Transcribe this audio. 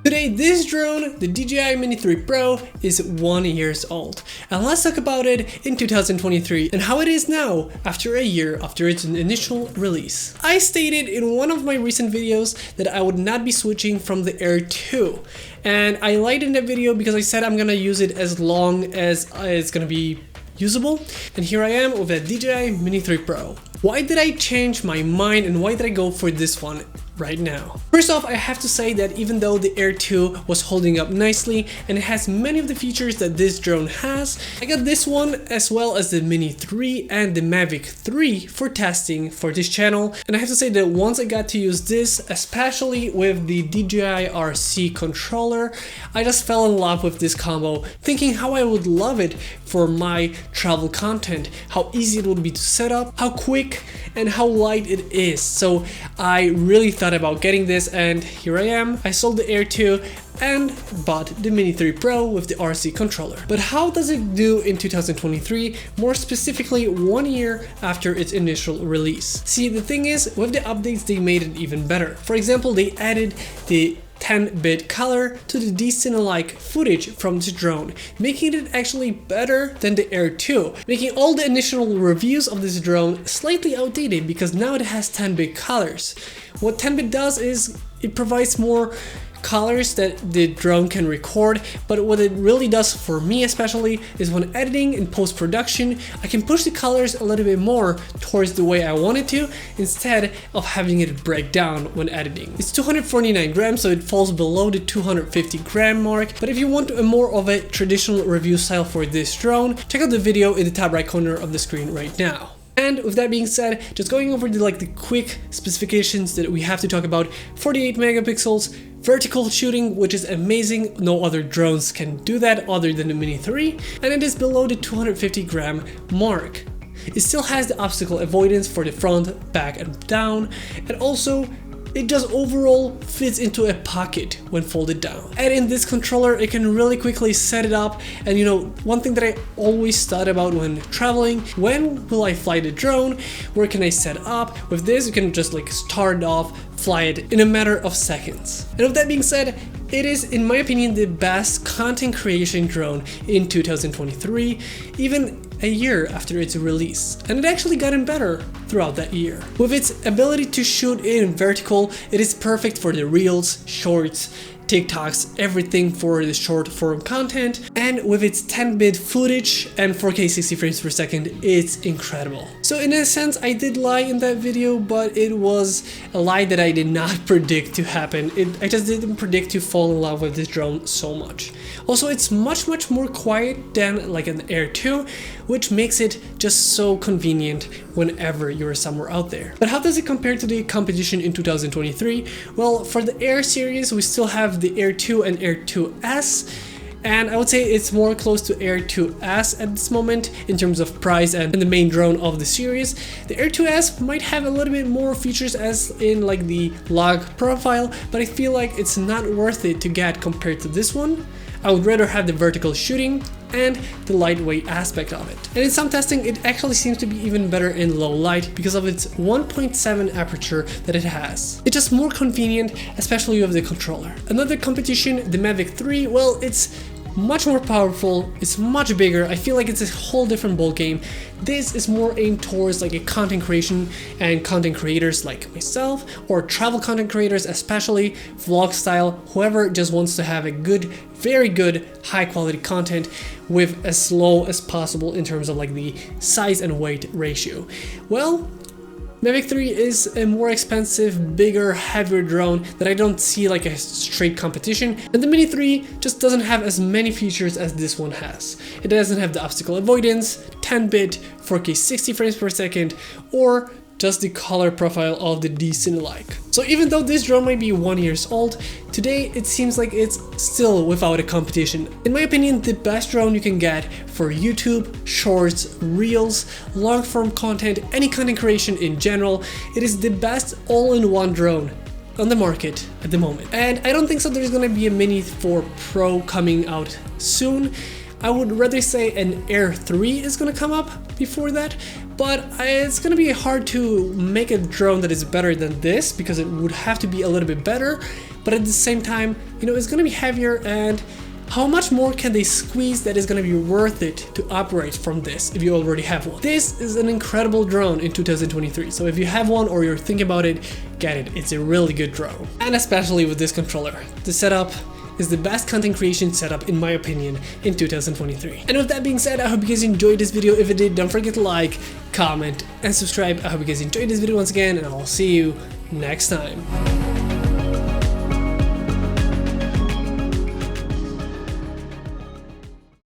Today, this drone, the DJI Mini 3 Pro, is 1 year old. And let's talk about it in 2023 and how it is now after a year after its initial release. I stated in one of my recent videos that I would not be switching from the Air 2. And I lied in that video because I said I'm gonna use it as long as it's gonna be usable. And here I am with a DJI Mini 3 Pro. Why did I change my mind and why did I go for this one right now? First off, I have to say that even though the Air 2 was holding up nicely and it has many of the features that this drone has, I got this one as well as the Mini 3 and the Mavic 3 for testing for this channel. And I have to say that once I got to use this, especially with the DJI RC controller, I just fell in love with this combo, thinking how I would love it for my travel content, how easy it would be to set up, how quick and how light it is. So I really thought about getting this, and here I am. I sold the Air 2 and bought the Mini 3 Pro with the RC controller. But how does it do in 2023, more specifically 1 year after its initial release? See, the thing is, with the updates they made it even better. For example, they added the 10-bit color to the DCine-like footage from the drone, making it actually better than the Air 2, making all the initial reviews of this drone slightly outdated because now it has 10-bit colors. What 10-bit does is it provides more colors that the drone can record, but what it really does for me especially is when editing and post-production, I can push the colors a little bit more towards the way I want it to instead of having it break down when editing. It's 249 grams, so it falls below the 250 gram mark, but if you want a more of a traditional review style for this drone, check out the video in the top right corner of the screen right now. And with that being said, just going over the quick specifications that we have to talk about: 48 megapixels, vertical shooting, which is amazing. No other drones can do that other than the Mini 3, and it is below the 250 gram mark. It still has the obstacle avoidance for the front, back and down, and also it just overall fits into a pocket when folded down. And in this controller, it can really quickly set it up. And one thing that I always thought about when traveling, when will I fly the drone? Where can I set up? With this, you can just start off, fly it in a matter of seconds. And with that being said, it is, in my opinion, the best content creation drone in 2023, even a year after its release. And it actually gotten better throughout that year. With its ability to shoot in vertical, it is perfect for the reels, shorts, TikToks, everything for the short form content, and with its 10-bit footage and 4K 60 frames per second, it's incredible. So in a sense, I did lie in that video, but it was a lie that I did not predict to happen. I just didn't predict to fall in love with this drone so much. Also, it's much more quiet than an Air 2, which makes it just so convenient whenever you're somewhere out there. But how does it compare to the competition in 2023? Well, for the Air series, we still have the Air 2 and Air 2S, and I would say it's more close to Air 2S at this moment in terms of price and the main drone of the series. The Air 2S might have a little bit more features as in the log profile, but I feel like it's not worth it to get compared to this one. I would rather have the vertical shooting and the lightweight aspect of it. And in some testing, it actually seems to be even better in low light because of its 1.7 aperture that it has. It's just more convenient, especially with the controller. Another competition, the Mavic 3, well, it's much more powerful, it's much bigger. I feel like it's a whole different ball game. This is more aimed towards a content creation and content creators like myself, or travel content creators, especially vlog style, whoever just wants to have a good, very good, high quality content with as low as possible in terms of the size and weight ratio. Well, Mavic 3 is a more expensive, bigger, heavier drone that I don't see a straight competition, and the Mini 3 just doesn't have as many features as this one has. It doesn't have the obstacle avoidance, 10-bit, 4K 60 frames per second, or just the color profile of the DCine-like. So even though this drone might be 1 year old, today it seems like it's still without a competition. In my opinion, the best drone you can get for YouTube, shorts, reels, long form content, any content creation in general, it is the best all-in-one drone on the market at the moment. And I don't think so there's gonna be a Mini 4 Pro coming out soon. I would rather say an Air 3 is gonna come up before that, but it's gonna be hard to make a drone that is better than this because it would have to be a little bit better, but at the same time, you know, it's gonna be heavier, and how much more can they squeeze that is gonna be worth it to operate from this if you already have one? This is an incredible drone in 2023, so if you have one or you're thinking about it, get it. It's a really good drone. And especially with this controller. The setup is the best content creation setup in my opinion in 2023. And with that being said, I hope you guys enjoyed this video. If you did, don't forget to like, comment, and subscribe. I hope you guys enjoyed this video once again, and I'll see you next time.